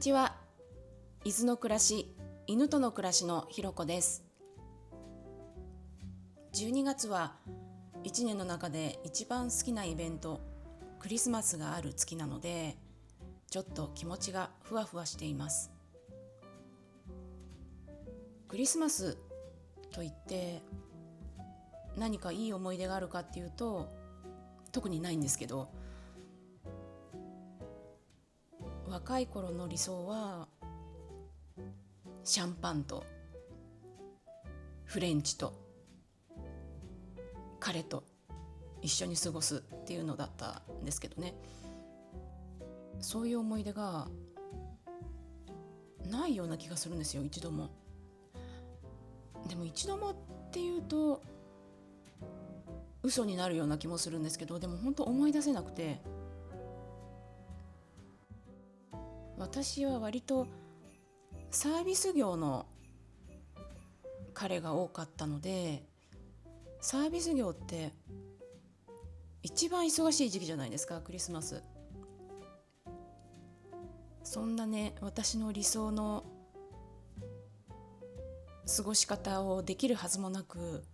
ちは。伊豆の暮らし、犬との暮らしのひろこです。12月は1年の中で一番好きなイベント、クリスマスがある月なので、ちょっと気持ちがふわふわしています。クリスマスといって何かいい思い出があるかっていうと、特にないんですけど、若い頃の理想はシャンパンとフレンチと彼と一緒に過ごすっていうのだったんですけどね。そういう思い出がないような気がするんですよ、一度も。でも一度もっていうと嘘になるような気もするんですけど、でも本当思い出せなくて、私は割とサービス業の彼が多かったので、サービス業って一番忙しい時期じゃないですか、クリスマス。そんなね、私の理想の過ごし方をできるはずもなく、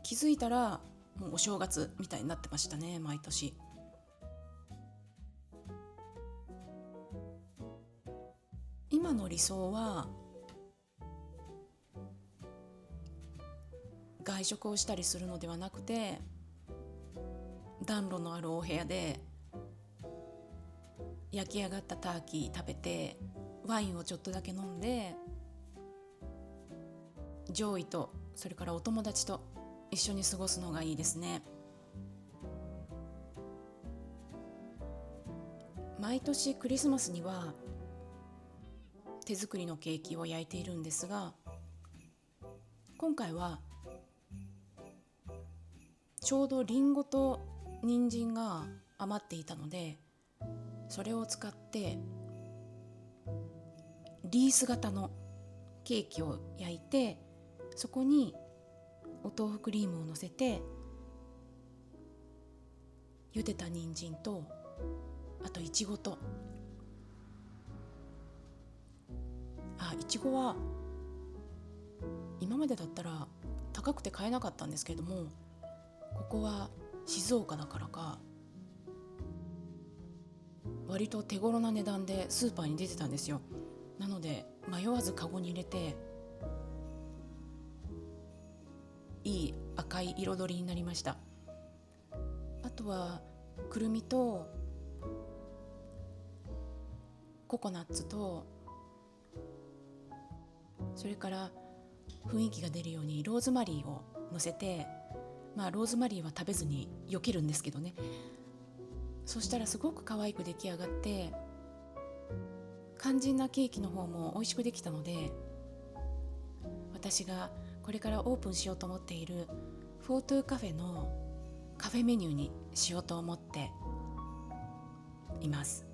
気づいたらもうお正月みたいになってましたね、毎年。今の理想は外食をしたりするのではなくて、暖炉のあるお部屋で焼き上がったターキー食べて、ワインをちょっとだけ飲んで、上位とそれからお友達と一緒に過ごすのがいいですね。毎年クリスマスには手作りのケーキを焼いているんですが、今回はちょうどリンゴと人参が余っていたので、それを使ってリース型のケーキを焼いて、そこにお豆腐クリームをのせて、茹でた人参と、あといちごと、いちごは今までだったら高くて買えなかったんですけれども、ここは静岡だからか割と手頃な値段でスーパーに出てたんですよ。なので迷わずカゴに入れて、いい赤い彩りになりました。あとはくるみとココナッツと、それから雰囲気が出るようにローズマリーを乗せて、ローズマリーは食べずに避けるんですけどね。そしたらすごく可愛く出来上がって、肝心なケーキの方も美味しくできたので、私がこれからオープンしようと思っているフォートゥーカフェのカフェメニューにしようと思っています。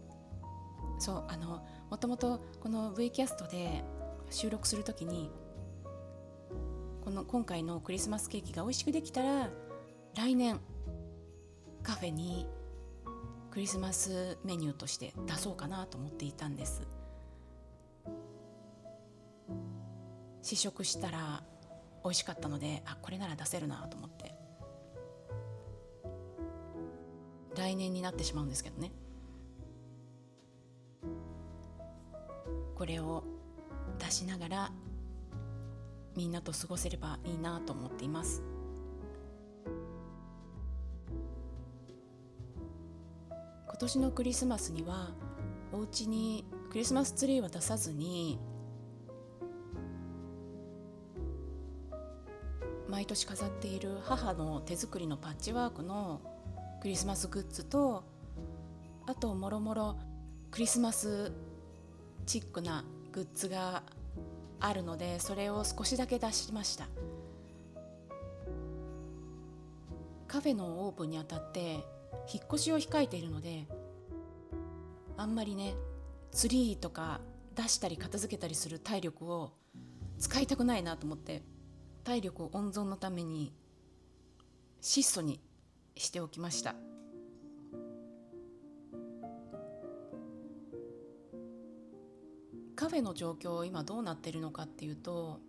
そう、もともとこの V キャストで収録するときに、今回のクリスマスケーキが美味しくできたら、来年カフェにクリスマスメニューとして出そうかなと思っていたんです。試食したら美味しかったので、これなら出せるなと思って、来年になってしまうんですけどね。これを出しながらみんなと過ごせればいいなと思っています。今年のクリスマスにはお家にクリスマスツリーは出さずに、毎年飾っている母の手作りのパッチワークのクリスマスグッズと、あともろもろクリスマスチックなグッズがあるので、それを少しだけ出しました。カフェのオープンにあたって引っ越しを控えているので、あんまりね、ツリーとか出したり片付けたりする体力を使いたくないなと思って、体力温存のために質素にしておきました。カフェの状況今どうなってるのかっていうと、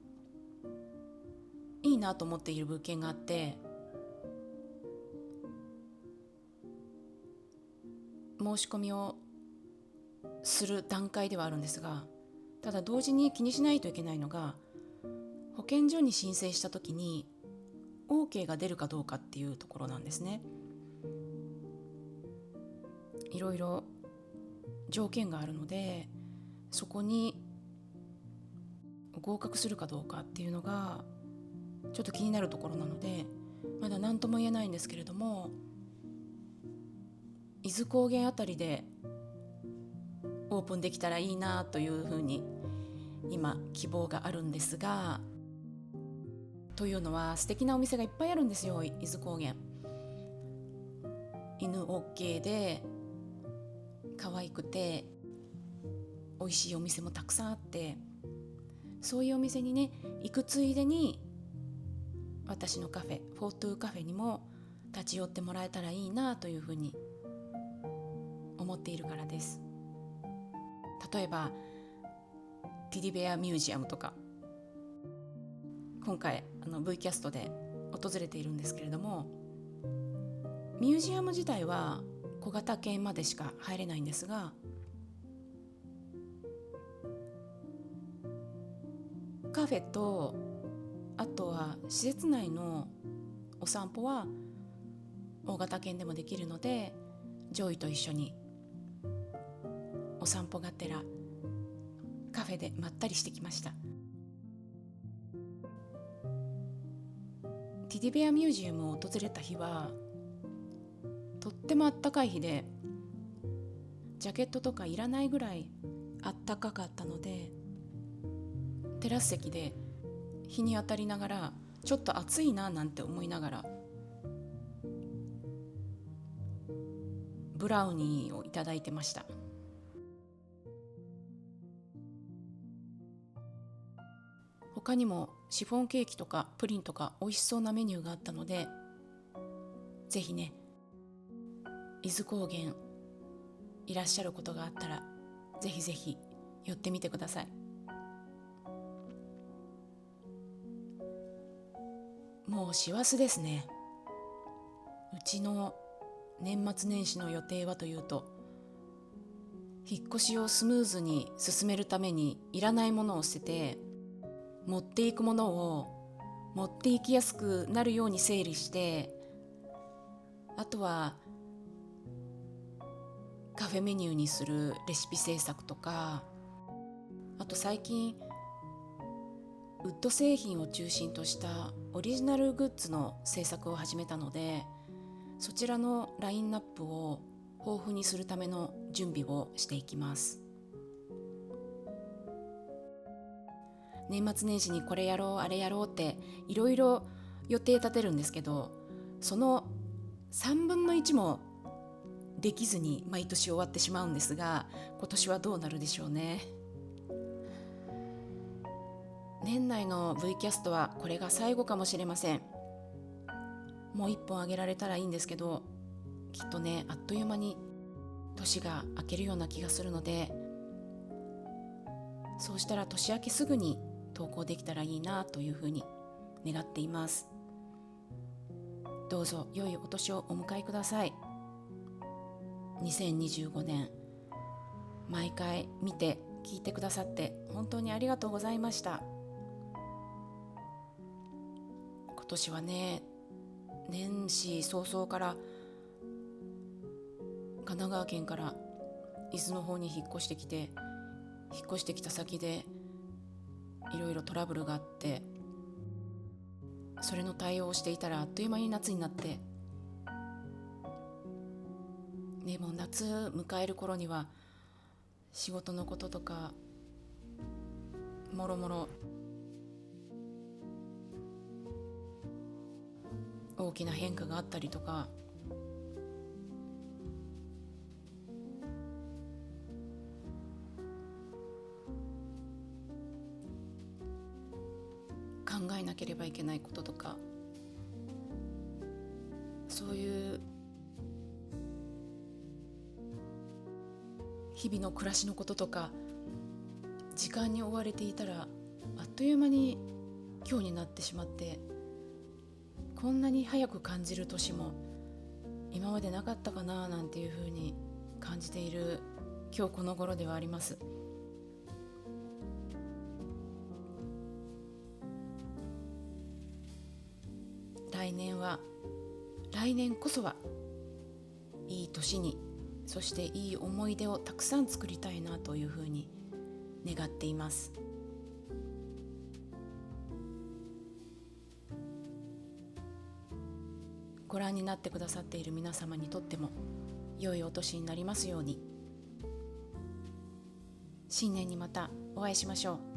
いいなと思っている物件があって、申し込みをする段階ではあるんですが、ただ同時に気にしないといけないのが、保健所に申請した時に OK が出るかどうかっていうところなんですね。いろいろ条件があるので、そこに合格するかどうかっていうのがちょっと気になるところなので、まだ何とも言えないんですけれども、伊豆高原あたりでオープンできたらいいなというふうに今希望があるんですが、というのは素敵なお店がいっぱいあるんですよ、伊豆高原。犬 OK で可愛くて美味しいお店もたくさんあって、そういうお店にね行くついでに私のカフェフォートゥーカフェにも立ち寄ってもらえたらいいなというふうに思っているからです。例えばテディベアミュージアムとか、今回V キャストで訪れているんですけれども、ミュージアム自体は小型犬までしか入れないんですが、カフェとあとは施設内のお散歩は大型犬でもできるので、ジョイと一緒にお散歩がてらカフェでまったりしてきました。テディベアミュージアムを訪れた日はとってもあったかい日で、ジャケットとかいらないぐらいあったかかったので、テラス席で日に当たりながらちょっと暑いななんて思いながらブラウニーをいただいてました。他にもシフォンケーキとかプリンとか美味しそうなメニューがあったので、ぜひね伊豆高原いらっしゃることがあったらぜひぜひ寄ってみてください。もう師走ですね。うちの年末年始の予定はというと、引っ越しをスムーズに進めるためにいらないものを捨てて、持っていくものを持っていきやすくなるように整理して、あとはカフェメニューにするレシピ制作とか、あと最近ウッド製品を中心としたオリジナルグッズの制作を始めたので、そちらのラインナップを豊富にするための準備をしていきます。年末年始にこれやろうあれやろうっていろいろ予定立てるんですけど、その3分の1もできずに毎年終わってしまうんですが、今年はどうなるでしょうね。年内の V キャストはこれが最後かもしれません。もう1本あげられたらいいんですけど、きっとねあっという間に年が明けるような気がするので、そうしたら年明けすぐに投稿できたらいいなというふうに願っています。どうぞ良いお年をお迎えください。2025年毎回見て聞いてくださって本当にありがとうございました。今年はね年始早々から神奈川県から伊豆の方に引っ越してきて、引っ越してきた先でいろいろトラブルがあって、それの対応をしていたらあっという間に夏になって、ね、もう夏迎える頃には仕事のこととかもろもろ大きな変化があったりとか、考えなければいけないこととか、そういう日々の暮らしのこととか時間に追われていたらあっという間に今日になってしまって、こんなに早く感じる年も今までなかったかななんていうふうに感じている今日この頃ではあります。来年こそはいい年に、そしていい思い出をたくさん作りたいなというふうに願っています。ご覧になってくださっている皆様にとっても良いお年になりますように。新年にまたお会いしましょう。